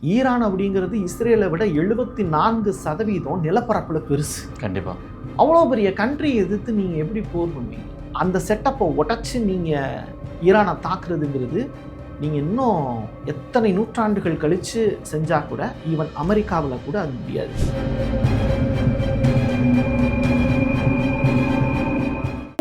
Iran அப்படிங்கிறது இஸ்ரேலை விட 74% நிலப்பரப்பில் பெருசு. கண்டிப்பாக. அவ்வளோ பெரிய கண்ட்ரியை எதிர்த்து நீங்கள் எப்படி போர் பண்ணுவீங்க? அந்த செட்டப்பை உடச்சி நீங்கள் ஈரானை தாக்குறதுங்கிறது நீங்கள் இன்னும் எத்தனை நூற்றாண்டுகள் கழித்து செஞ்சால் கூட ஈவன் அமெரிக்காவில் கூட அது முடியாது.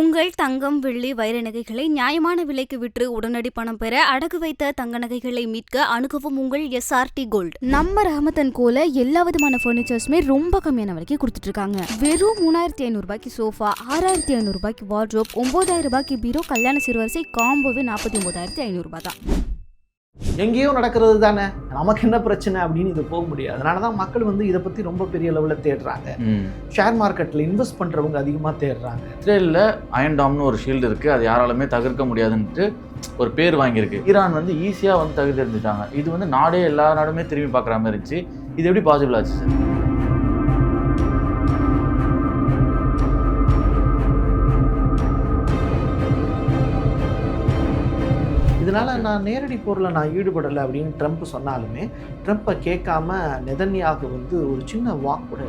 உங்கள் தங்கம், வெள்ளி, வைர நகைகளை நியாயமான விலைக்கு விற்று உடனடி பணம் பெற அடகு வைத்த தங்க நகைகளை மீட்க அணுகவும் உங்கள் SRT கோல்ட். நம்ம ரஹமத் அண்ட் கோல எல்லா விதமான பர்னிச்சர்ஸுமே ரொம்ப கம்மியான விலைக்கு கொடுத்துட்டு இருக்காங்க. வெறும் 3500 ரூபாய்க்கு சோஃபா, 6500 ரூபாய்க்கு வார்ட்ரோப், 9000 ரூபாய்க்கு பீரோ, கல்யாண சிறுவரிசை காம்போவே 49,500 ரூபாய் தான். எங்கேயோ நடக்கிறது தானே, நமக்கு என்ன பிரச்சனை அப்படின்னு இது போக முடியாது. அதனால தான் மக்கள் இதை பற்றி ரொம்ப பெரிய லெவலில் தேடுறாங்க. ஷேர் மார்க்கெட்டில் இன்வெஸ்ட் பண்ணுறவங்க அதிகமாக தேடுறாங்க. இஸ்ரேலில் அயன் டாம்னு ஒரு ஷீல்டு இருக்குது, அது யாராலுமே தவிர்க்க முடியாதுன்ட்டு ஒரு பேர் வாங்கியிருக்கு. ஈரான் ஈஸியாக தகுதிருந்துட்டாங்க. இது நாடே எல்லா நாடுமே திரும்பி பார்க்குற மாதிரி இருந்துச்சு. இது எப்படி பாசிபிள் ஆச்சு சார்? இதனால் நான் நேரடி போரில் நான் ஈடுபடலை அப்படின்னு ட்ரம்ப் சொன்னாலுமே ட்ரம்ப்பை கேட்காம நெதன்யாகு ஒரு சின்ன வாக் கூட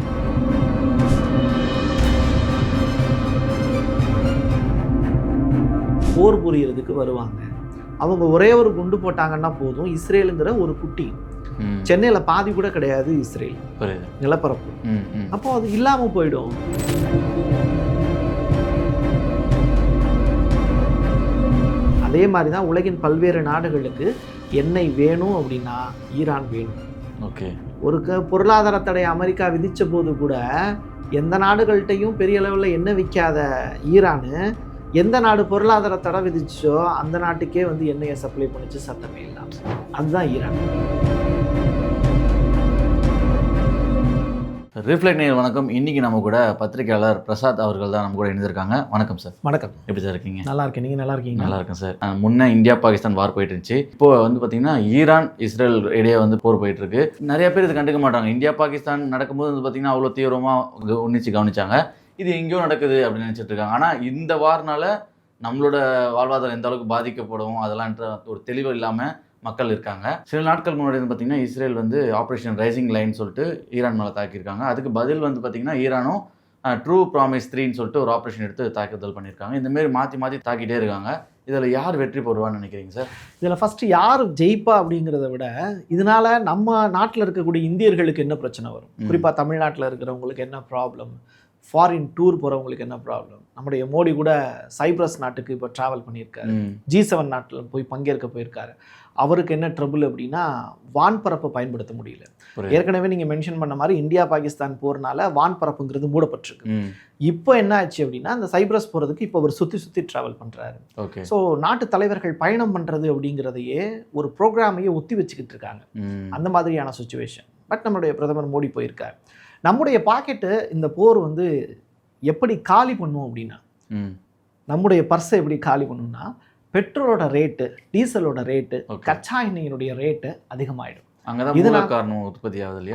போர் புரியறதுக்கு வருவாங்க. அவங்க ஒரே ஒரு குண்டு போட்டாங்கன்னா போதும், இஸ்ரேலுங்கிற ஒரு குட்டி, சென்னையில் பாதி கூட கிடையாது இஸ்ரேல் நிலப்பரப்பு, அப்போ அது இல்லாமல் போயிடும். அதே மாதிரி தான் உலகின் பல்வேறு நாடுகளுக்கு எண்ணெய் வேணும் அப்படின்னா ஈரான் வேணும். ஓகே. ஒரு பொருளாதார தடை அமெரிக்கா விதித்த போது கூட எந்த நாடுகள்கிட்டையும் பெரிய அளவில் எண்ணெய் விற்காத ஈரானு எந்த நாடு பொருளாதார தடை விதிச்சோ அந்த நாட்டுக்கே எண்ணெயை சப்ளை பண்ணிச்சு சத்தமே இல்லாமல். அதுதான் ஈரான். ரிஃப்ளெக்ட் நேயர் வணக்கம். இன்றைக்கி நம்ம கூட பத்திரிகையாளர் பிரசாத் அவர்கள் தான் நம்ம கூட இணைந்திருக்காங்க. வணக்கம் சார். வணக்கம். எப்படி சார் இருக்கீங்க? நல்லா இருக்கேன். நீங்கள் நல்லா இருக்கீங்க? நல்லா இருக்கேன் சார். முன்னே இந்தியா பாகிஸ்தான் வார் போயிட்டு இருந்துச்சு. இப்போ பார்த்தீங்கன்னா ஈரான் இஸ்ரேல் இடையே போர் போயிட்டு இருக்கு. நிறைய பேர் இது கண்டுக்க மாட்டாங்க. இந்தியா பாகிஸ்தான் நடக்கும்போது பார்த்தீங்கன்னா அவ்வளோ தீவிரமாக கவனிச்சாங்க. இது எங்கேயோ நடக்குது அப்படின்னு நினச்சிட்டு இருக்காங்க. ஆனால் இந்த வார்னால நம்மளோட வாழ்வாதாரம் எந்த அளவுக்கு பாதிக்கப்படும் அதெல்லாம்ன்ற ஒரு தெளிவு இல்லாமல் மக்கள் இருக்காங்க. சில நாட்கள் முன்னாடி பார்த்தீங்கன்னா இஸ்ரேல் ஆப்ரேஷன் ரைசிங் லைன் சொல்லிட்டு ஈரான் மேலே தாக்கியிருக்காங்க. அதுக்கு பதில் பார்த்தீங்கன்னா ஈரானும் ட்ரூ ப்ராமிஸ் 3ன்னு சொல்லிட்டு ஒரு ஆப்ரேஷன் எடுத்து தாக்குதல் பண்ணியிருக்காங்க. இந்தமாரி மாற்றி தாக்கிட்டே இருக்காங்க. இதில் யார் வெற்றி போடுவான்னு நினைக்கிறீங்க சார்? இதில் ஃபஸ்ட்டு யார் ஜெயிப்பா அப்படிங்கிறத விட இதனால் நம்ம நாட்டில் இருக்கக்கூடிய இந்தியர்களுக்கு என்ன பிரச்சனை வரும், குறிப்பாக தமிழ்நாட்டில் இருக்கிறவங்களுக்கு என்ன ப்ராப்ளம், ஃபாரின் டூர் போகிறவங்களுக்கு என்ன ப்ராப்ளம். நம்முடைய மோடி கூட சைப்ரஸ் நாட்டுக்கு இப்போ ட்ராவல் பண்ணியிருக்காரு, G7 நாட்டில் போய் பங்கேற்க போயிருக்காரு. அவருக்கு என்ன ட்ரபிள் அப்படின்னா வான்பரப்பை பயன்படுத்த முடியல. ஏற்கனவே நீங்கள் மென்ஷன் பண்ண மாதிரி இந்தியா பாகிஸ்தான் போகிறனால வான்பரப்புங்கிறது மூடப்பட்டிருக்கு. இப்போ என்ன ஆச்சு அப்படின்னா அந்த சைப்ரஸ் போகிறதுக்கு இப்போ அவர் சுற்றி ட்ராவல் பண்ணுறாரு. ஸோ நாட்டு தலைவர்கள் பயணம் பண்ணுறது அப்படிங்கிறதையே ஒரு ப்ரோக்ராமையே ஒத்தி வச்சுக்கிட்டு இருக்காங்க. அந்த மாதிரியான சுச்சுவேஷன். பட் நம்மளுடைய பிரதமர் மோடி போயிருக்கார். நம்முடைய பாக்கெட்டு இந்த போர் எப்படி காலி பண்ணும் அப்படின்னா, நம்முடைய பர்ஸை எப்படி காலி பண்ணும்னா பெட்ரோலோட ரேட்டு, டீசலோட ரேட்டு, கச்சா எண்ணெயினுடைய ரேட்டு அதிகமாகிடும்.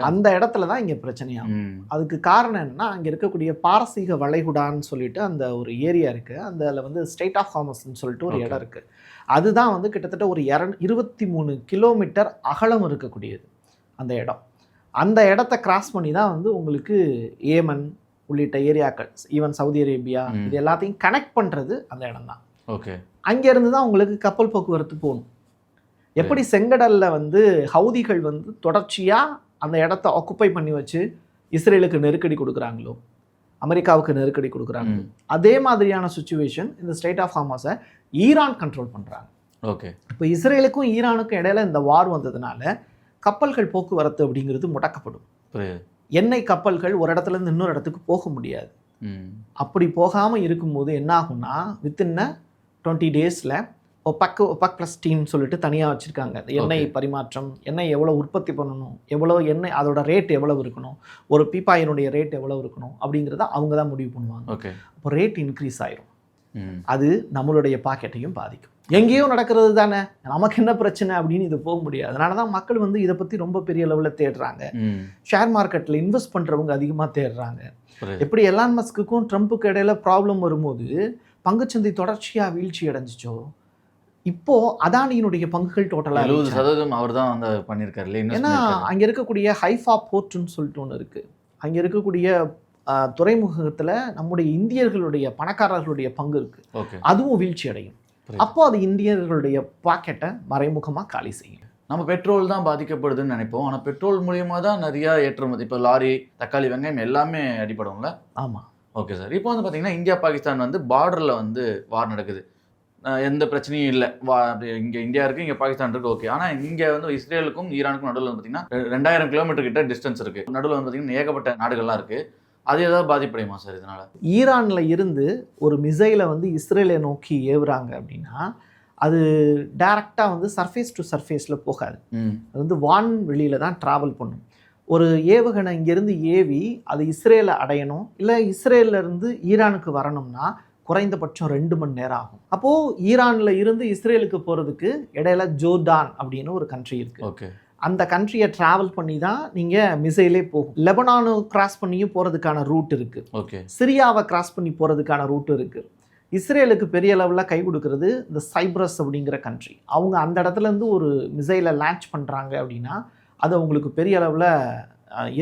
அந்த இடத்துல தான் இங்கே பிரச்சனையாகும். அதுக்கு காரணம் என்னன்னா அங்கே இருக்கக்கூடிய பாரசீக வளைகுடான்னு சொல்லிட்டு அந்த ஒரு ஏரியா இருக்குது. அதில் ஸ்டேட் ஆஃப் ஹார்மஸ்ன்னு சொல்லிட்டு ஒரு இடம் இருக்குது. அதுதான் கிட்டத்தட்ட ஒரு 23 கிலோமீட்டர் அகலம் இருக்கக்கூடியது அந்த இடம். அந்த இடத்த கிராஸ் பண்ணி தான் உங்களுக்கு ஏமன் உள்ளிட்ட ஏரியாக்கள், ஈவன் சவுதி அரேபியா, இது எல்லாத்தையும் கனெக்ட் பண்ணுறது அந்த இடம் தான். ஓகே. அங்கேருந்து தான் உங்களுக்கு கப்பல் போக்குவரத்து போகணும். எப்படி செங்கடலில் ஹவுதிகள் தொடர்ச்சியாக அந்த இடத்த ஆக்குப்பை பண்ணி வச்சு இஸ்ரேலுக்கு நெருக்கடி கொடுக்குறாங்களோ, அமெரிக்காவுக்கு நெருக்கடி கொடுக்குறாங்களோ, அதே மாதிரியான சுச்சுவேஷன் இந்த ஸ்டேட் ஆஃப் ஹார்மஸை ஈரான் கண்ட்ரோல் பண்ணுறாங்க. ஓகே. இப்போ இஸ்ரேலுக்கும் ஈரானுக்கும் இடையில இந்த வார் வந்ததுனால கப்பல்கள் போக்குவரத்து அப்படிங்கிறது முடக்கப்படும். எண்ணெய் கப்பல்கள் ஒரு இடத்துலேருந்து இன்னொரு இடத்துக்கு போக முடியாது. அப்படி போகாமல் இருக்கும்போது என்ன ஆகும்னா வித்தின் 20 டேஸில் ஒபக் ப்ளஸ் டீம்னு சொல்லிட்டு தனியாக வச்சுருக்காங்க. எண்ணெய் பரிமாற்றம், எண்ணெய் எவ்வளோ உற்பத்தி பண்ணணும், எவ்வளோ எண்ணெய், அதோட ரேட் எவ்வளோ இருக்கணும், ஒரு பீப்பாயினுடைய ரேட் எவ்வளோ இருக்கணும் அப்படிங்கிறத அவங்க தான் முடிவு பண்ணுவாங்க. அப்போ ரேட் இன்க்ரீஸ் ஆயிரும். அது நம்மளுடைய பாக்கெட்டையும் பாதிக்கும். எங்கேயோ நடக்கிறது தானே, நமக்கு என்ன பிரச்சனை அப்படின்னு இது போக முடியாது. அதனால தான் மக்கள் இதை பற்றி ரொம்ப பெரிய லெவலில் தேடுறாங்க. ஷேர் மார்க்கெட்டில் இன்வெஸ்ட் பண்ணுறவங்க அதிகமாக தேடுறாங்க. எப்படி எலான் மஸ்க்குக்கும் ட்ரம்ப்புக்கு இடையில ப்ராப்ளம் வரும்போது பங்குச்சந்தை தொடர்ச்சியாக வீழ்ச்சி அடைஞ்சிச்சோ, இப்போ அதானியினுடைய பங்குகள் டோட்டலாக 70% அவர் தான் வந்து பண்ணியிருக்காரு இல்லையா? ஏன்னா அங்கே இருக்கக்கூடிய ஹைஃபா போர்ட்னு சொல்லிட்டு ஒன்று இருக்குது. அங்கே இருக்கக்கூடிய துறைமுகத்தில் நம்முடைய இந்தியர்களுடைய பணக்காரர்களுடைய பங்கு இருக்குது. ஓகே, அதுவும் வீழ்ச்சி அடையும். அப்போ அது இந்தியர்களுடைய பாக்கெட்டை மறைமுகமாக காலி செய்யும். நம்ம பெட்ரோல் தான் பாதிக்கப்படுதுன்னு நினைப்போம். ஆனால் பெட்ரோல் மூலியமாக தான் நிறையா ஏற்றுமதி, இப்போ லாரி, தக்காளி, வெங்காயம் எல்லாமே அடிப்படும்ல. ஆமாம். Okay sir. இப்போ வந்து பார்த்தீங்கன்னா இந்தியா பாகிஸ்தான் வந்து பார்டரில் வந்து வார் நடக்குது. எந்த பிரச்சனையும் இல்லை. இங்கே இந்தியா இருக்குது, இங்கே பாகிஸ்தான் இருக்குது. ஓகே. ஆனால் இங்கே வந்து இஸ்ரேலுக்கும் ஈரானுக்கும் நடுவில் வந்து பார்த்தீங்கன்னா 2000 கிலோமீட்டர் கிட்ட டிஸ்டன்ஸ் இருக்குது. நடுவில் வந்து பார்த்தீங்கன்னா ஏகப்பட்ட நாடுகள்லாம் இருக்குது. அது ஏதாவது பாதிப்படையுமா சார் இதனால்? ஈரானில் இருந்து ஒரு மிசைலை வந்து இஸ்ரேலை நோக்கி ஏவுறாங்க அப்படின்னா அது டைரெக்டாக வந்து சர்ஃபேஸ் டு சர்ஃபேஸில் போகாது. அது வந்து வான்வெளியில் தான் ட்ராவல் பண்ணும். ஒரு ஏவுகணை இங்கேருந்து ஏவி அது இஸ்ரேலை அடையணும், இல்லை இஸ்ரேலேருந்து ஈரானுக்கு வரணும்னா குறைந்தபட்சம் 2 மணி நேரம் ஆகும். அப்போது ஈரானில் இருந்து இஸ்ரேலுக்கு போகிறதுக்கு இடையில ஜோர்டான் அப்படின்னு ஒரு கண்ட்ரி இருக்குது. ஓகே. அந்த கண்ட்ரியை ட்ராவல் பண்ணி தான் நீங்கள் மிசைலே போகும். லெபனானு கிராஸ் பண்ணியும் போகிறதுக்கான ரூட் இருக்குது. ஓகே. சிரியாவை கிராஸ் பண்ணி போகிறதுக்கான ரூட் இருக்குது. இஸ்ரேலுக்கு பெரிய லெவலில் கை கொடுக்கறது இந்த சைப்ரஸ் அப்படிங்கிற கண்ட்ரி. அவங்க அந்த இடத்துலேருந்து ஒரு மிசைலை லான்ச் பண்ணுறாங்க அப்படின்னா அது அவங்களுக்கு பெரிய அளவில்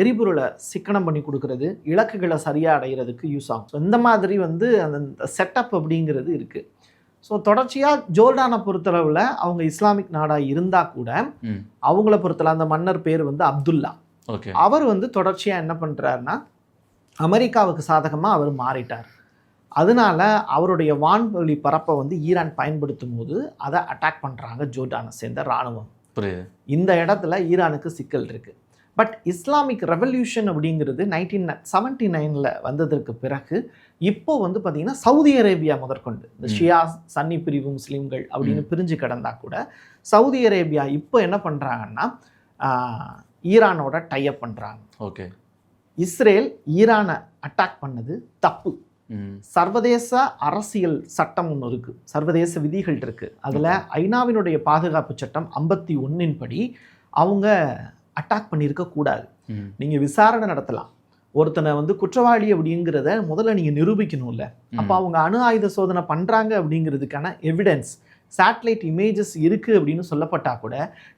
எரிபொருளை சிக்கனம் பண்ணி கொடுக்கறது, இலக்குகளை சரியாக அடைகிறதுக்கு யூஸ் ஆகும். ஸோ இந்த மாதிரி வந்து அந்த செட்டப் அப்படிங்கிறது இருக்குது. ஸோ தொடர்ச்சியாக ஜோர்டானை பொறுத்தளவில் அவங்க இஸ்லாமிக் நாடாக இருந்தால் கூட அவங்கள பொறுத்தளவு அந்த மன்னர் பேர் வந்து அப்துல்லா. ஓகே. அவர் வந்து தொடர்ச்சியாக என்ன பண்ணுறாருன்னா அமெரிக்காவுக்கு சாதகமாக அவர் மாறிட்டார். அதனால அவருடைய வான்வெளி பரப்பை வந்து ஈரான் பயன்படுத்தும் போது அதை அட்டாக் பண்ணுறாங்க ஜோர்டானை சேர்ந்த இராணுவம். புரியுது. இந்த இடத்துல ஈரானுக்கு சிக்கல் இருக்குது. பட் இஸ்லாமிக் ரெவல்யூஷன் அப்படிங்கிறது 1979 வந்ததற்கு பிறகு இப்போ வந்து பார்த்திங்கன்னா சவுதி அரேபியா முதற்கொண்டு இந்த ஷியா சன்னி பிரிவு முஸ்லீம்கள் அப்படின்னு பிரிஞ்சு கிடந்தா கூட சவுதி அரேபியா இப்போ என்ன பண்ணுறாங்கன்னா ஈரானோட டைப் பண்ணுறாங்க. ஓகே. இஸ்ரேல் ஈரானை அட்டாக் பண்ணது தப்பு. சர்வதேச அரசியல் சட்டம் ஒன்று இருக்குது, சர்வதேச விதிகள் இருக்குது. அதில் ஐநாவினுடைய பாதுகாப்பு சட்டம் 51 படி அவங்க அட்டாக் பண்ணியிருக்க கூடாது. நீங்கள் விசாரணை நடத்தலாம். ஒருத்தனை வந்து குற்றவாளி அப்படிங்கிறத முதல்ல நீங்கள் நிரூபிக்கணும்ல. அப்போ அவங்க அணு ஆயுத சோதனை பண்ணுறாங்க அப்படிங்கிறதுக்கான எவிடன்ஸ், சேட்டலைட் இமேஜஸ் இருக்குது அப்படின்னு சொல்லப்பட்டா கூட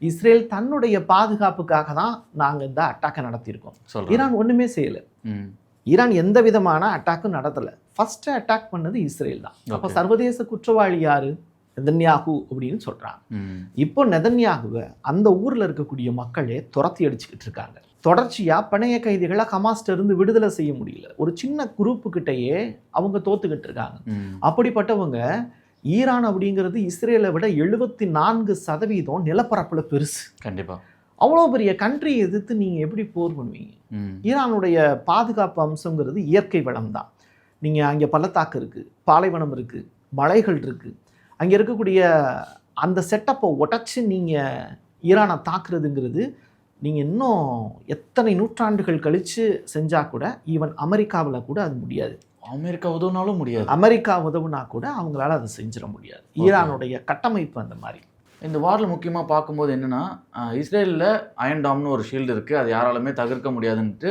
இஸ்ரேல் தன்னுடைய பாதுகாப்புக்காக தான் நாங்கள் இந்த அட்டாக்கை நடத்தியிருக்கோம். ஈரான் ஒன்றுமே செய்யலை. ஈரான் எந்த விதமான அட்டாக்கும் நடத்தலை. ஃபர்ஸ்ட் அட்டாக் பண்ணது இஸ்ரேல் தான். அப்போ சர்வதேச குற்றவாளி யாரு? நெதன்யாகு அப்படின்னு சொல்கிறாங்க. இப்போ நெதன்யாகுவை அந்த ஊரில் இருக்கக்கூடிய மக்களே துரத்தி அடிச்சுக்கிட்டு இருக்காங்க. தொடர்ச்சியாக பணைய கைதிகளை ஹமாஸ்ட இருந்து விடுதலை செய்ய முடியல. ஒரு சின்ன குரூப்புக்கிட்டையே அவங்க தோத்துக்கிட்டு இருக்காங்க. அப்படிப்பட்டவங்க ஈரான் அப்படிங்கிறது இஸ்ரேலை விட 74% நிலப்பரப்பில் பெருசு. கண்டிப்பாக. அவ்வளோ பெரிய கண்ட்ரியை எதிர்த்து நீங்கள் எப்படி போர் பண்ணுவீங்க? ஈரானுடைய பாதுகாப்பு அம்சங்கிறது இயற்கை வளம் தான். நீங்கள் அங்கே பள்ளத்தாக்கு இருக்குது, பாலைவனம் இருக்குது, மலைகள் இருக்குது. அங்கே இருக்கக்கூடிய அந்த செட்டப்பை உடச்சி நீங்கள் ஈரானை தாக்குறதுங்கிறது நீங்கள் இன்னும் எத்தனை நூற்றாண்டுகள் கழித்து செஞ்சால் கூட ஈவன் அமெரிக்காவில் கூட அது முடியாது. அமெரிக்கா உதவுனாலும் முடியாது. அமெரிக்கா உதவுனா கூட அவங்களால அதை செஞ்சிட முடியாது. ஈரானுடைய கட்டமைப்பு அந்த மாதிரி. இந்த வாரில் முக்கியமாக பார்க்கும்போது என்னென்னா இஸ்ரேலில் அயன் டாம்னு ஒரு ஷீல்டு இருக்குது, அது யாராலுமே தவிர்க்க முடியாதுன்ட்டு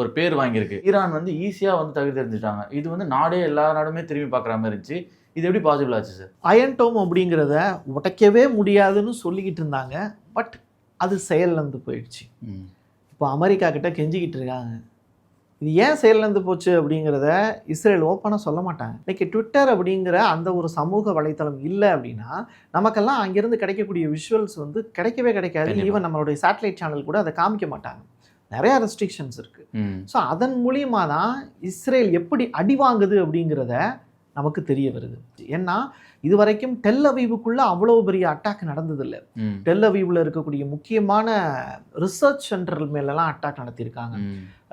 ஒரு பேர் வாங்கியிருக்கு. ஈரான் வந்து ஈஸியாக வந்து தவிர்த்தெறிஞ்சிட்டாங்க. இது வந்து நாடே எல்லா நாடுமே திரும்பி பார்க்குற மாதிரி இருந்துச்சு. இது எப்படி பாசிபிள் ஆச்சு சார்? அயன் டோம் அப்படிங்கிறத உடைக்கவே முடியாதுன்னு சொல்லிக்கிட்டு இருந்தாங்க. பட் அது செயல்லேருந்து போயிடுச்சு. இப்போ அமெரிக்கா கிட்ட கெஞ்சிக்கிட்டு இருக்காங்க. இது ஏன் செயல்லேருந்து போச்சு அப்படிங்கிறத இஸ்ரேல் ஓப்பனாக சொல்ல மாட்டாங்க. இன்றைக்கி ட்விட்டர் அப்படிங்கிற அந்த ஒரு சமூக வலைத்தளம் இல்லை அப்படின்னா நமக்கெல்லாம் அங்கேருந்து கிடைக்கக்கூடிய விஷுவல்ஸ் வந்து கிடைக்கவே கிடைக்காது. ஈவன் நம்மளுடைய சேட்டலைட் சேனல் கூட அதை காமிக்க மாட்டாங்க. நிறையா ரெஸ்ட்ரிக்ஷன்ஸ் இருக்குது. ஸோ அதன் மூலியமாக தான் இஸ்ரேல் எப்படி அடி வாங்குது அப்படிங்கிறத நமக்கு தெரிய வருது. ஏன்னா இது வரைக்கும் டெல் அவீவுக்குள்ளே அவ்வளோ பெரிய அட்டாக் நடந்ததில்லை. டெல் அவீவில் இருக்கக்கூடிய முக்கியமான ரிசர்ச் சென்டர் மேலெல்லாம் அட்டாக் நடத்தியிருக்காங்க.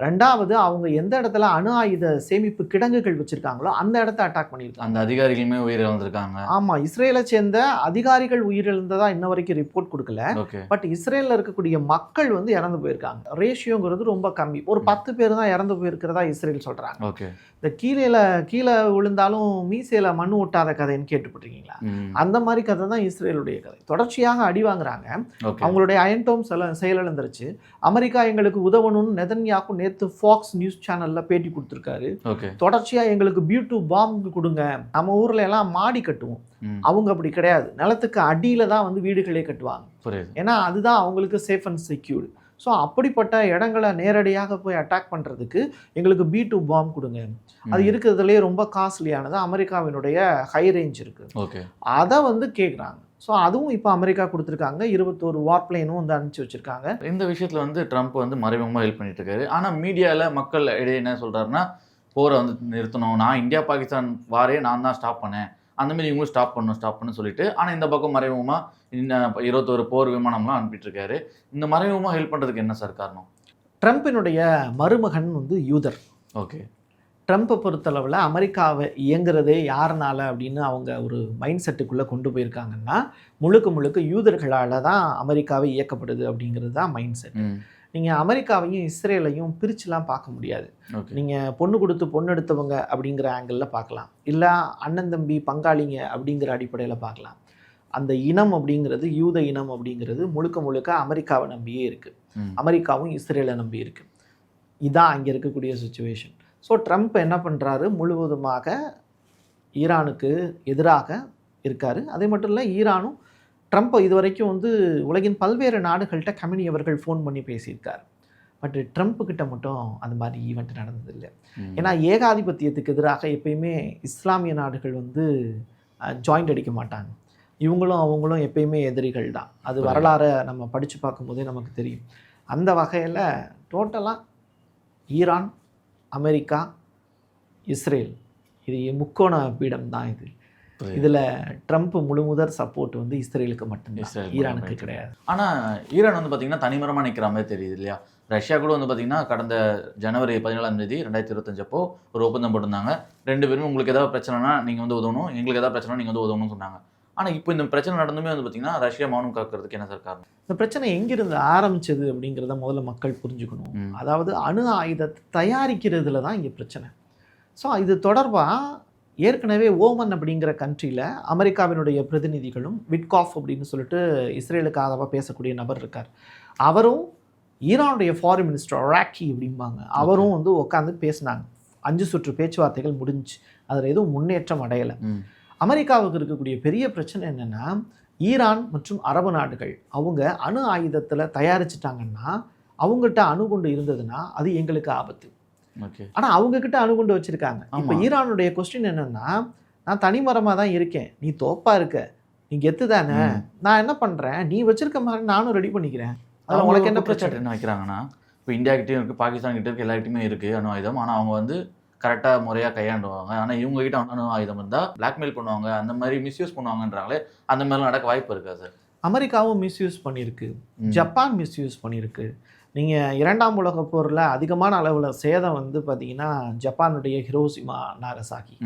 ரெண்டாவது அவங்க எந்த இடத்துல அணு ஆயுத சேமிப்பு கிடங்குகள் வச்சிருக்காங்களோ அந்த இடத்த அட்டாக் பண்ணியிருக்காங்க. அந்த அதிகாரிகளுமே உயிரிழந்திருக்காங்க. ஆமாம், இஸ்ரேலை சேர்ந்த அதிகாரிகள் உயிரிழந்ததா இன்ன வரைக்கும் ரிப்போர்ட் கொடுக்கல. பட் இஸ்ரேலில் இருக்கக்கூடிய மக்கள் வந்து இறந்து போயிருக்காங்க. ரேஷியோங்கிறது ரொம்ப கம்மி. ஒரு 10 பேர் தான் இறந்து போயிருக்கிறதா இஸ்ரேல் சொல்கிறாங்க. இந்த கீழே விழுந்தாலும் மீசையில் மண் ஒட்டாத கதைன்னு கேட்டு கேள்விப்பட்டிருக்கீங்களா? அந்த மாதிரி கதை தான் இஸ்ரேலுடைய கதை. தொடர்ச்சியாக அடி வாங்குறாங்க. அவங்களுடைய அயன் டோம் செயலிழந்துருச்சு. அமெரிக்கா எங்களுக்கு உதவணும்னு நெதன்யாகு நேற்று ஃபாக்ஸ் நியூஸ் சேனல்ல பேட்டி கொடுத்துருக்காரு. தொடர்ச்சியாக எங்களுக்கு B2 பாம்பு கொடுங்க, நம்ம ஊர்ல எல்லாம் மாடி கட்டுவோம், அவங்க அப்படி கிடையாது, நிலத்துக்கு அடியில தான் வந்து வீடுகளே கட்டுவாங்க. ஏன்னா அதுதான் அவங்களுக்கு சேஃப் அண்ட் செக்யூர்டு. ஸோ அப்படிப்பட்ட இடங்களை நேரடியாக போய் அட்டாக் பண்ணுறதுக்கு எங்களுக்கு B2 பாம்பு கொடுங்க. அது இருக்கிறதுலே ரொம்ப காஸ்ட்லியானது, அமெரிக்காவினுடைய ஹை ரேஞ்ச் இருக்குது, அதை வந்து கேட்குறாங்க. ஸோ அதுவும் இப்போ அமெரிக்கா கொடுத்துருக்காங்க. 21 வார் பிளேனும் வந்து அனுப்பிச்சி வச்சுருக்காங்க. இந்த விஷயத்தில் வந்து ட்ரம்ப் வந்து மறைமுகமாக ஹெல்ப் பண்ணிட்டு இருக்காரு. ஆனால் மீடியாவில் மக்கள் இடையே என்ன சொல்கிறாருன்னா, போரை வந்து நிறுத்தணும், நான் இந்தியா பாகிஸ்தான் வாரே நான் தான் ஸ்டாப் பண்ணேன், அந்தமாரி இவங்களும் ஸ்டாப் பண்ணணும் சொல்லிட்டு. ஆனால் இந்த பக்கம் மறைமுகமாக 21 போர் விமானம்லாம் அனுப்பிட்டு இருக்காரு. இந்த மறைமுகமாக ஹெல்ப் பண்ணுறதுக்கு என்ன சார் காரணம்? ட்ரம்ப்பினுடைய மருமகன் வந்து யூதர். ட்ரம்ப்பை பொறுத்தளவில் அமெரிக்காவை இயங்குறதே யாருனால அப்படின்னு அவங்க ஒரு மைண்ட் செட்டுக்குள்ளே கொண்டு போயிருக்காங்கன்னா, முழுக்க யூதர்களால் தான் அமெரிக்காவை இயக்கப்படுது அப்படிங்கிறது தான் மைண்ட் செட். நீங்கள் அமெரிக்காவையும் இஸ்ரேலையும் பிரிச்சுலாம் பார்க்க முடியாது. நீங்கள் பொண்ணு கொடுத்து பொண்ணு எடுத்தவங்க அப்படிங்கிற ஆங்கிளில் பார்க்கலாம், இல்லை அண்ணன் தம்பி பங்காளிங்க அப்படிங்கிற அடிப்படையில் பார்க்கலாம். அந்த இனம் அப்படிங்கிறது, யூத இனம் அப்படிங்கிறது முழுக்க அமெரிக்காவை நம்பியே இருக்குது. அமெரிக்காவும் இஸ்ரேலை நம்பி இருக்குது. இதான் அங்கே இருக்கக்கூடிய சுச்சுவேஷன். ஸோ ட்ரம்ப் என்ன பண்ணுறாரு, முழுவதுமாக ஈரானுக்கு எதிராக இருக்கார். அதே மட்டும் இல்லை, ஈரானும் ட்ரம்ப் இது வரைக்கும் வந்து உலகின் பல்வேறு நாடுகள்கிட்ட கமினி அவர்கள் ஃபோன் பண்ணி பேசியிருக்கார். பட் ட்ரம்ப்புக்கிட்ட மட்டும் அந்த மாதிரி ஈவெண்ட் நடந்ததில்லை. ஏன்னா ஏகாதிபத்தியத்துக்கு எதிராக எப்பயுமே இஸ்லாமிய நாடுகள் வந்து ஜாயிண்ட் அடிக்க மாட்டாங்க. இவங்களும் அவங்களும் எப்பயுமே எதிரிகள் தான். அது வரலாறை நம்ம படித்து பார்க்கும்போதே நமக்கு தெரியும். அந்த வகையில் டோட்டலாக ஈரான், அமெரிக்கா, இஸ்ரேல், இது முக்கோண பீடம் தான் இது. இதில் ட்ரம்ப் முழுமுதற் சப்போர்ட் வந்து இஸ்ரேலுக்கு மட்டும்தான், ஈரானுக்கு கிடையாது. ஆனால் ஈரான் வந்து பார்த்திங்கன்னா தனிமரமாக நிற்கிற மாதிரி தெரியுது இல்லையா? ரஷ்யா கூட வந்து பார்த்திங்கன்னா கடந்த ஜனவரி 17ஆம் தேதி 2025 அப்போ ஒரு ஒப்பந்தம் போட்டிருந்தாங்க. 2 பேரும் உங்களுக்கு ஏதாவது பிரச்சனைனா நீங்கள் வந்து உதவணும், எங்களுக்கு ஏதாவது பிரச்சனை நீங்கள் வந்து உதவணும்னு சொன்னாங்க. ஆனால் இப்போ இந்த பிரச்சனை நடந்துமே வந்து பார்த்திங்கன்னா ரஷ்யா மௌனம் காக்கிறதுக்கு என்ன சார் காரணம்? இந்த பிரச்சனை எங்கிருந்து ஆரம்பிச்சது அப்படிங்கிறத முதல்ல மக்கள் புரிஞ்சுக்கணும். அதாவது அணு ஆயுதத்தை தயாரிக்கிறதுல தான் இங்கே பிரச்சனை. ஸோ இது தொடர்பாக ஏற்கனவே ஓமன் அப்படிங்கிற கண்ட்ரியில் அமெரிக்காவினுடைய பிரதிநிதிகளும், விட்காஃப் அப்படின்னு சொல்லிட்டு இஸ்ரேலுக்கு ஆதரவாக பேசக்கூடிய நபர் இருக்கார், அவரும் ஈரானுடைய ஃபாரின் மினிஸ்டர் ராக்கி அப்படிம்பாங்க, அவரும் வந்து உட்காந்து பேசினாங்க. 5 சுற்று பேச்சுவார்த்தைகள் முடிஞ்சு, அதில் எதுவும் முன்னேற்றம் அடையலை. அமெரிக்காவுக்கு இருக்கக்கூடிய பெரிய பிரச்சனை என்னென்னா, ஈரான் மற்றும் அரபு நாடுகள் அவங்க அணு ஆயுதத்தில் தயாரிச்சிட்டாங்கன்னா, அவங்ககிட்ட அணுகுண்டு இருந்ததுன்னா அது எங்களுக்கு ஆபத்து. ஆனால் அவங்கக்கிட்ட அணுகுண்டு வச்சுருக்காங்க. இப்போ ஈரானுடைய கொஸ்டின் என்னென்னா, நான் தனிமரமாக தான் இருக்கேன், நீ தோப்பாக இருக்க, நீ கெத்து தானே, நான் என்ன பண்ணுறேன், நீ வச்சுருக்க மாதிரி நானும் ரெடி பண்ணிக்கிறேன், அதில் உங்களுக்கு என்ன பிரச்சனை? என்ன வைக்கிறாங்கன்னா, இப்போ இந்தியாக்கிட்டையும் இருக்குது, பாகிஸ்தான் கிட்டே இருக்குது, எல்லாருக்கிட்டையுமே இருக்குது அணு ஆயுதம். ஆனால் அவங்க வந்து கரெக்டாக முறையாக கையாண்டுவாங்க. ஆனால் இவங்ககிட்ட அணு ஆயுதம் இருந்தால் பிளாக்மெயில் பண்ணுவாங்க, அந்த மாதிரி மிஸ்யூஸ் பண்ணுவாங்கன்றாங்களே, அந்த மாதிரிலாம் நடக்க வாய்ப்பு இருக்கா சார்? அமெரிக்காவும் மிஸ்யூஸ் பண்ணியிருக்கு, ஜப்பான் மிஸ்யூஸ் பண்ணியிருக்கு. நீங்கள் 2ஆம் உலகப் போரில் அதிகமான அளவில் சேதம் வந்து பார்த்தீங்கன்னா ஜப்பானுடைய ஹிரோஷிமா நாகசாகி,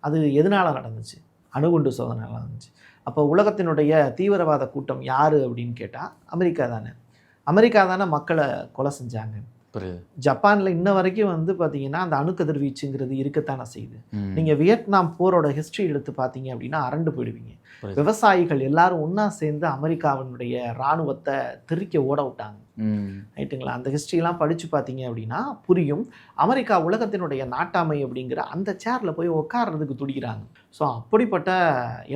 அது எதனால் நடந்துச்சு? அணுகுண்டு சோதனை நடந்துச்சு. அப்போ உலகத்தினுடைய தீவிரவாத கூட்டம் யார் அப்படின்னு கேட்டால் அமெரிக்கா தானே மக்களை கொலை செஞ்சாங்க. ஜப்பானில் இன்ன வரைக்கும் வந்து பார்த்தீங்கன்னா அந்த அணுக்கதிர்வீச்சுங்கிறது இருக்கத்தானே செய்யுது. நீங்கள் வியட்நாம் போரோட ஹிஸ்ட்ரி எடுத்து பார்த்தீங்க அப்படின்னா அரண்டு போயிடுவீங்க. விவசாயிகள் எல்லாரும் ஒன்றா சேர்ந்து அமெரிக்காவினுடைய இராணுவத்தை திருக்க ஓட விட்டாங்க, ரைட்டுங்களா? அந்த ஹிஸ்ட்ரியெலாம் படித்து பார்த்தீங்க அப்படின்னா புரியும். அமெரிக்கா உலகத்தினுடைய நாட்டாமை அப்படிங்கிற அந்த சேரில் போய் உட்கார்றதுக்கு துடிக்கிறாங்க. ஸோ அப்படிப்பட்ட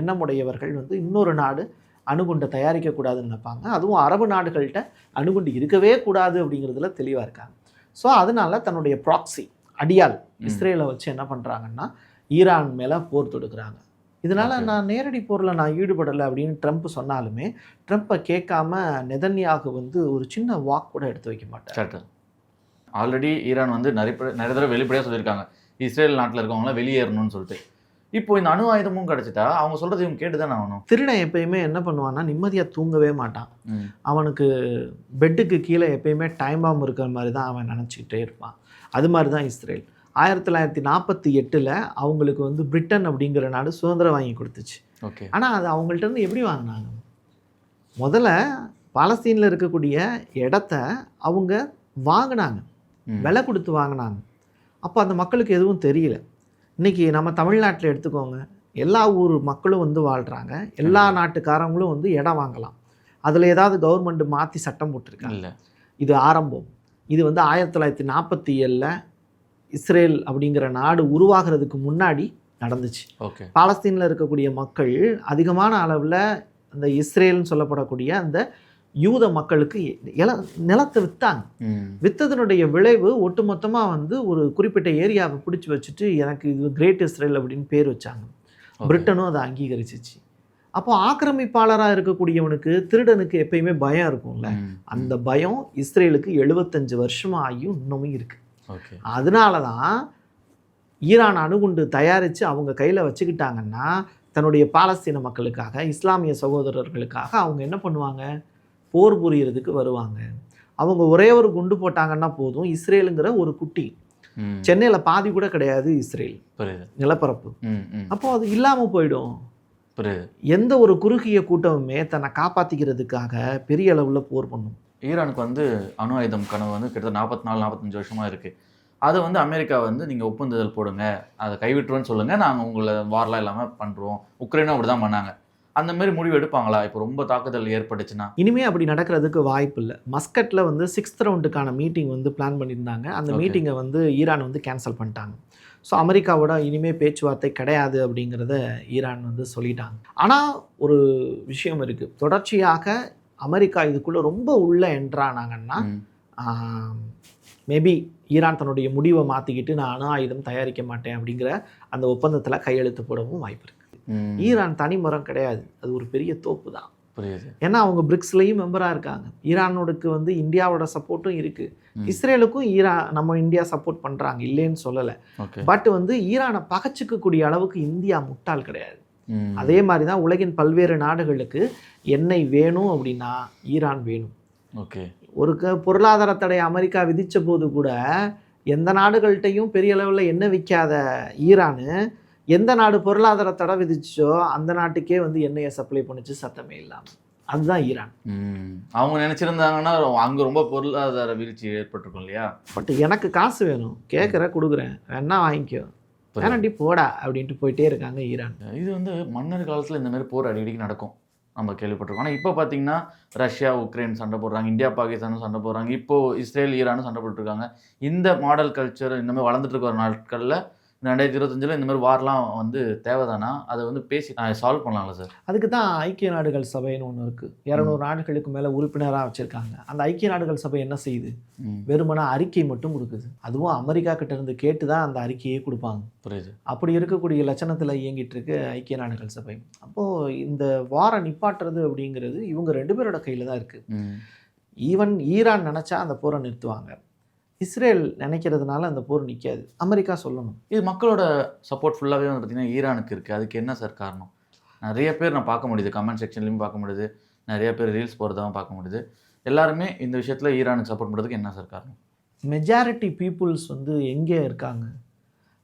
எண்ணமுடையவர்கள் வந்து இன்னொரு நாடு அணுகுண்டை தயாரிக்கக்கூடாதுன்னு நினைப்பாங்க. அதுவும் அரபு நாடுகள்கிட்ட அணுகுண்டு இருக்கவே கூடாது அப்படிங்கிறதுல தெளிவாக இருக்காங்க. ஸோ அதனால தன்னுடைய ப்ராக்சி அடியால் இஸ்ரேலை வச்சு என்ன பண்ணுறாங்கன்னா ஈரான் மேலே போர் தொடுக்கிறாங்க. இதனால் நான் நேரடி போரில் நான் ஈடுபடலை அப்படின்னு ட்ரம்ப் சொன்னாலுமே ட்ரம்ப்பை கேட்காம நெதன்யாகு வந்து ஒரு சின்ன வாக் கூட எடுத்து வைக்க மாட்டார். ஆல்ரெடி ஈரான் வந்து நிறைய தடவை வெளிப்படையாக சொல்லியிருக்காங்க, இஸ்ரேல் நாட்டில் இருக்கவங்களாம் வெளியேறணும்னு சொல்லிட்டு. இப்போ இந்த அணு ஆயுதமும் கிடச்சிட்டா அவங்க சொல்கிறது இவங்க கேட்டு தானே ஆகணும். திருடன் எப்பயுமே என்ன பண்ணுவான்னா நிம்மதியாக தூங்கவே மாட்டான். அவனுக்கு பெட்டுக்கு கீழே எப்பயுமே டைம் பாம்பு இருக்கிற மாதிரி தான் அவன் நினச்சிக்கிட்டே இருப்பான். அது மாதிரி தான் இஸ்ரேல் 1948 அவங்களுக்கு வந்து பிரிட்டன் அப்படிங்கிற நாடு சுதந்திரம் வாங்கி கொடுத்துச்சு. ஆனால் அது அவங்கள்ட்ட இருந்து எப்படி வாங்கினாங்க? முதல்ல பாலஸ்தீனில் இருக்கக்கூடிய இடத்த அவங்க வாங்கினாங்க, விலை கொடுத்து வாங்கினாங்க. அப்போ அந்த மக்களுக்கு எதுவும் தெரியல. இன்றைக்கி நம்ம தமிழ்நாட்டில் எடுத்துக்கோங்க, எல்லா ஊர் மக்களும் வந்து வாழ்கிறாங்க, எல்லா நாட்டுக்காரங்களும் வந்து இடம் வாங்கலாம். அதில் ஏதாவது கவர்மெண்ட் மாற்றி சட்டம் போட்டிருக்காங்க இல்லை. இது ஆரம்பம். இது வந்து 1947 இஸ்ரேல் அப்படிங்கிற நாடு உருவாகிறதுக்கு முன்னாடி நடந்துச்சு. ஓகே. பாலஸ்தீனில் இருக்கக்கூடிய மக்கள் அதிகமான அளவில் அந்த இஸ்ரேல்னு சொல்லப்படக்கூடிய அந்த யூத மக்களுக்கு நிலத்தை விற்றாங்க. விற்றதனுடைய விளைவு ஒட்டுமொத்தமாக வந்து ஒரு குறிப்பிட்ட ஏரியாவை பிடிச்சி வச்சுட்டு எனக்கு இது கிரேட் இஸ்ரேல் அப்படின்னு பேர் வச்சாங்க. பிரிட்டனும் அதை அங்கீகரிச்சிச்சு. அப்போ ஆக்கிரமிப்பாளராக இருக்கக்கூடியவனுக்கு, திருடனுக்கு எப்பயுமே பயம் இருக்கும்ல, அந்த பயம் இஸ்ரேலுக்கு 75 வருஷமாக ஆகியும் இன்னமும் இருக்கு. அதனால தான் ஈரான் அணுகுண்டு தயாரித்து அவங்க கையில் வச்சுக்கிட்டாங்கன்னா தன்னுடைய பாலஸ்தீன மக்களுக்காக, இஸ்லாமிய சகோதரர்களுக்காக அவங்க என்ன பண்ணுவாங்க, போர் புரியறதுக்கு வருவாங்க. அவங்க ஒரே ஒரு குண்டு போட்டாங்கன்னா போதும், இஸ்ரேலுங்கிற ஒரு குட்டி, சென்னையில் பாதி கூட கிடையாது இஸ்ரேல் நிலப்பரப்பு, அப்போ அது இல்லாமல் போயிடும். எந்த ஒரு குறுகிய கூட்டமுமே தன்னை காப்பாற்றிக்கிறதுக்காக பெரிய அளவில் போர் பண்ணும். ஈரானுக்கு வந்து அணு ஆயுதம் கனவு வந்து கிட்டத்தட்ட 44-45 வருஷமாக இருக்குது. அதை வந்து அமெரிக்கா வந்து நீங்கள் ஒப்பந்தல் போடுங்க, அதை கைவிட்டுருன்னு சொல்லுங்கள், நாங்கள் உங்களை வார்லாம் இல்லாமல் பண்ணுறோம். உக்ரைனும் அப்படி தான் பண்ணாங்க. அந்த மாதிரி முடிவு எடுப்பாங்களா இப்போ ரொம்ப தாக்குதல் ஏற்பட்டுச்சுன்னா? இனிமேல் அப்படி நடக்கிறதுக்கு வாய்ப்பு இல்லை. மஸ்கட்டில் வந்து 6th ரவுண்டுக்கான மீட்டிங் வந்து பிளான் பண்ணியிருந்தாங்க. அந்த மீட்டிங்கை வந்து ஈரான் வந்து கேன்சல் பண்ணிட்டாங்க. ஸோ அமெரிக்காவோட இனிமேல் பேச்சுவார்த்தை கிடையாது அப்படிங்கிறத ஈரான் வந்து சொல்லிட்டாங்க. ஆனால் ஒரு விஷயம் இருக்குது, தொடர்ச்சியாக அமெரிக்கா இதுக்குள்ளே ரொம்ப உள்ளே என்ட்ரானாங்கன்னா மேபி ஈரான் தன்னுடைய முடிவை மாற்றிக்கிட்டு நான் அணு ஆயுதம் தயாரிக்க மாட்டேன் அப்படிங்கிற அந்த ஒப்பந்தத்தில் கையெழுத்து போடவும் வாய்ப்பு இருக்குது. ஈரான் தனிமரம் கிடையாது, அது ஒரு பெரிய தோப்பு தான். ஏன்னா அவங்க பிரிக்ஸ்லையும் மெம்பராக இருக்காங்க. ஈரானோடுக்கு வந்து இந்தியாவோட சப்போர்ட்டும் இருக்குது, இஸ்ரேலுக்கும் நம்ம இந்தியா சப்போர்ட் பண்ணுறாங்க, இல்லைன்னு சொல்லலை. பட் வந்து ஈரானை பகச்சிக்கக்கூடிய அளவுக்கு இந்தியா முட்டாள் கிடையாது. அதே மாதிரி தான் உலகின் பல்வேறு நாடுகளுக்கு எண்ணெய் வேணும் அப்படின்னா ஈரான் வேணும். ஒரு பொருளாதார தடை அமெரிக்கா விதித்த போது கூட எந்த நாடுகள்கிட்டையும் பெரிய அளவில் எண்ணெய் விற்காத ஈரானு எந்த நாடு பொருளாதார தடை விதிச்சோ அந்த நாட்டுக்கே வந்து எண்ணெயை சப்ளை பண்ணிச்சு சத்தமே இல்லாமல். அதுதான் ஈரான். அவங்க நினச்சிருந்தாங்கன்னா அங்கே ரொம்ப பொருளாதார வீழ்ச்சி ஏற்பட்டிருக்கும் இல்லையா? பட் எனக்கு காசு வேணும், கேட்குற கொடுக்குறேன், வேணா வாங்கிக்கோ, வேணாண்டி போடா அப்படின்ட்டு போயிட்டே இருக்காங்க ஈரான். இது வந்து மன்னர் காலத்தில் இந்த மாதிரி போர் அடிக்கடிக்கு நடக்கும், நம்ம கேள்விப்பட்டிருக்கோம். ஆனால் இப்போ பார்த்தீங்கன்னா ரஷ்யா உக்ரைன் சண்டை போடுறாங்க, இந்தியா பாகிஸ்தானும் சண்டை போடுறாங்க, இப்போது இஸ்ரேல் ஈரானும் சண்டை போட்டுருக்காங்க. இந்த மாடல் கல்ச்சர் இந்த மாதிரி வளர்ந்துட்டு இருக்கிற நாட்களில் 2025 இந்த மாதிரி வார்லாம் வந்து தேவைதானா? அதை வந்து பேசி சால்வ் பண்ணலாம்ல சார்? அதுக்கு தான் ஐக்கிய நாடுகள் சபைன்னு ஒன்று இருக்குது. 200 நாடுகளுக்கு மேலே உறுப்பினராக வச்சுருக்காங்க. அந்த ஐக்கிய நாடுகள் சபை என்ன செய்யுது? வெறுமனா அறிக்கை மட்டும் கொடுக்குது. அதுவும் அமெரிக்கா கிட்ட இருந்து கேட்டு தான் அந்த அறிக்கையே கொடுப்பாங்க. புரியுது. அப்படி இருக்கக்கூடிய லட்சணத்தில் இயங்கிட்டு இருக்கு ஐக்கிய நாடுகள் சபை. அப்போது இந்த வாரை நிப்பாட்டுறது அப்படிங்கிறது இவங்க 2 பேரோட கையில் தான் இருக்குது. ஈவன் ஈரான் நினச்சா அந்த போரை நிறுத்துவாங்க, இஸ்ரேல் நினைக்கிறதுனால அந்த போர் நிற்காது. அமெரிக்கா சொல்லணும். இது மக்களோட சப்போர்ட் ஃபுல்லாகவே வந்து பார்த்திங்கன்னா ஈரானுக்கு இருக்குது. அதுக்கு என்ன சார் காரணம்? நிறைய பேர் நான் பார்க்க முடியுது, கமெண்ட் செக்ஷன்லையும் பார்க்க முடியுது, நிறைய பேர் ரீல்ஸ் போகிறதாவும் பார்க்க முடியுது. எல்லாருமே இந்த விஷயத்தில் ஈரானுக்கு சப்போர்ட் பண்ணுறதுக்கு என்ன சார் காரணம்? மெஜாரிட்டி பீப்புள்ஸ் வந்து எங்கே இருக்காங்க,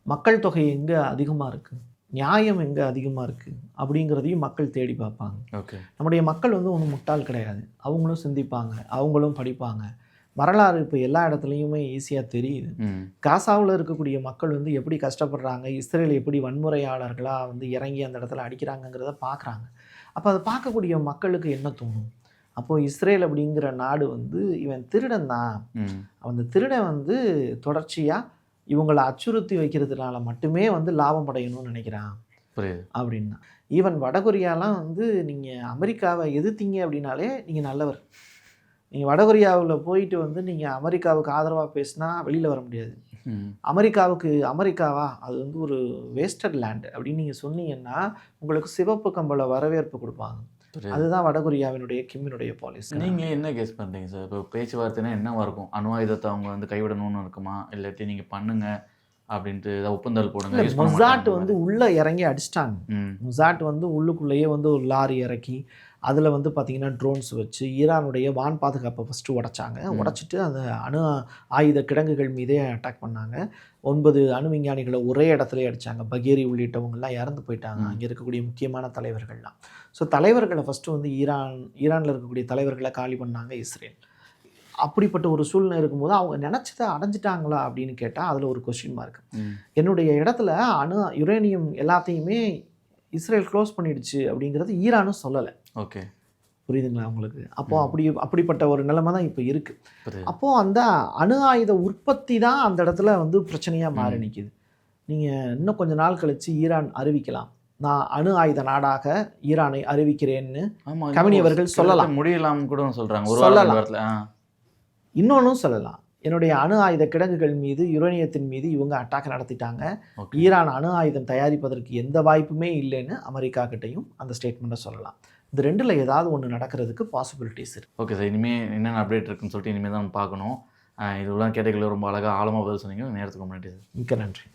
மக்கள் தொகை எங்கே அதிகமாக இருக்குது, நியாயம் எங்கே அதிகமாக இருக்குது அப்படிங்கிறதையும் மக்கள் தேடி பார்ப்பாங்க. ஓகே. நம்முடைய மக்கள் வந்து ஒன்றும் முட்டாள் கிடையாது, அவங்களும் சிந்திப்பாங்க, அவங்களும் படிப்பாங்க. வரலாறு இப்போ எல்லா இடத்துலையுமே ஈஸியாக தெரியுது. காசாவில் இருக்கக்கூடிய மக்கள் வந்து எப்படி கஷ்டப்படுறாங்க, இஸ்ரேல் எப்படி வன்முறையாளர்களாக வந்து இறங்கி அந்த இடத்துல அடிக்கிறாங்கங்கிறத பார்க்குறாங்க. அப்போ அதை பார்க்கக்கூடிய மக்களுக்கு என்ன தோணும்? அப்போது இஸ்ரேல் அப்படிங்கிற நாடு வந்து இவன் திருடன் தான், அந்த திருடன் வந்து தொடர்ச்சியாக இவங்களை அச்சுறுத்தி வைக்கிறதுனால மட்டுமே வந்து லாபம் அடையணும்னு நினைக்கிறான் அப்படின்னா. ஈவன் வடகொரியாலாம் வந்து நீங்கள் அமெரிக்காவை எதிர்த்தீங்க அப்படின்னாலே நீங்கள் நல்லவர். நீங்கள் வடகொரியாவில் போயிட்டு வந்து நீங்கள் அமெரிக்காவுக்கு ஆதரவாக பேசினா வெளியில் வர முடியாது. அமெரிக்காவா அது வந்து ஒரு வேஸ்டட் லேண்ட் அப்படின்னு நீங்கள் சொன்னீங்கன்னா உங்களுக்கு சிவப்பு கம்பள வரவேற்பு கொடுப்பாங்க. அதுதான் வடகொரியாவினுடைய கிம்மினுடைய பாலிசி. நீங்கள் என்ன கேஸ் பண்ணுறீங்க சார்? இப்போ பேச்சுவார்த்தைனா என்னவா இருக்கும்? அணு ஆயுதத்தை அவங்க வந்து கைவிடணும்னு இருக்குமா, இல்லாட்டி நீங்கள் பண்ணுங்க அப்படின்ட்டு ஏதாவது ஒப்பந்தல் போடுங்க? மொசாட் வந்து உள்ளே இறங்கி அடிச்சிட்டாங்க. மொசாட் வந்து உள்ளுக்குள்ளேயே வந்து ஒரு லாரி இறக்கி அதில் வந்து பார்த்திங்கன்னா ட்ரோன்ஸ் வச்சு ஈரானுடைய வான் பாதுகாப்பை ஃபஸ்ட்டு உடைச்சாங்க. உடைச்சிட்டு அந்த அணு ஆயுத கிடங்குகள் மீதே அட்டாக் பண்ணாங்க. 9 அணு விஞ்ஞானிகளை ஒரே இடத்துல அடித்தாங்க. பகேரி உள்ளிட்டவங்கெல்லாம் இறந்து போயிட்டாங்க, அங்கே இருக்கக்கூடிய முக்கியமான தலைவர்கள்லாம். ஸோ தலைவர்களை ஃபஸ்ட்டு வந்து ஈரானில் இருக்கக்கூடிய தலைவர்களை காலி பண்ணாங்க இஸ்ரேல். அப்படிப்பட்ட ஒரு சூழ்நிலை இருக்கும்போது அவங்க நினச்சதை அடைஞ்சிட்டாங்களா அப்படின்னு கேட்டால் அதில் ஒரு கொஸ்டின் மார்க். என்னுடைய இடத்துல யுரேனியம் எல்லாத்தையுமே இஸ்ரேல் க்ளோஸ் பண்ணிடுச்சு அப்படிங்கிறது ஈரானும் சொல்லலை. ஓகே, புரியுதுங்களா உங்களுக்கு? அப்போது அப்படிப்பட்ட ஒரு நிலைமை தான் இப்போ இருக்குது. புரியுது. அப்போது அந்த அணு ஆயுத உற்பத்தி தான் அந்த இடத்துல வந்து பிரச்சனையாக மாறி நிற்கிது. நீங்கள் இன்னும் கொஞ்ச நாள் கழித்து ஈரான் அறிவிக்கலாம், நான் அணு ஆயுத நாடாக ஈரானை அறிவிக்கிறேன்னு கமெனி அவர்கள் சொல்லலாம். முடியலாம் கூட சொல்கிறாங்க, சொல்லலாம். இன்னொன்னும் சொல்லலாம், என்னுடைய அணு ஆயுத கிடங்குகள் மீது, யுரேனியத்தின் மீது இவங்க அட்டாக் நடத்திட்டாங்க, ஈரான் அணு ஆயுதம் தயாரிப்பதற்கு எந்த வாய்ப்புமே இல்லைன்னு அமெரிக்கா கிட்டையும் அந்த ஸ்டேட்மெண்ட்டை சொல்லலாம். இந்த ரெண்டில் ஏதாவது ஒன்று நடக்கிறதுக்கு பாசிபிலிட்டிஸ் இருக்குது. ஓகே சார், இனிமேல் என்னென்ன அப்டேட் இருக்குன்னு சொல்லிட்டு இனிமேல் தான் பார்க்கணும். இதெல்லாம் கேட்டகரியில் ரொம்ப அழகாக ஆழமாக பதில் சொன்னீங்க. நேரத்துக்கு முன்னாடி சார், மிக்க நன்றி.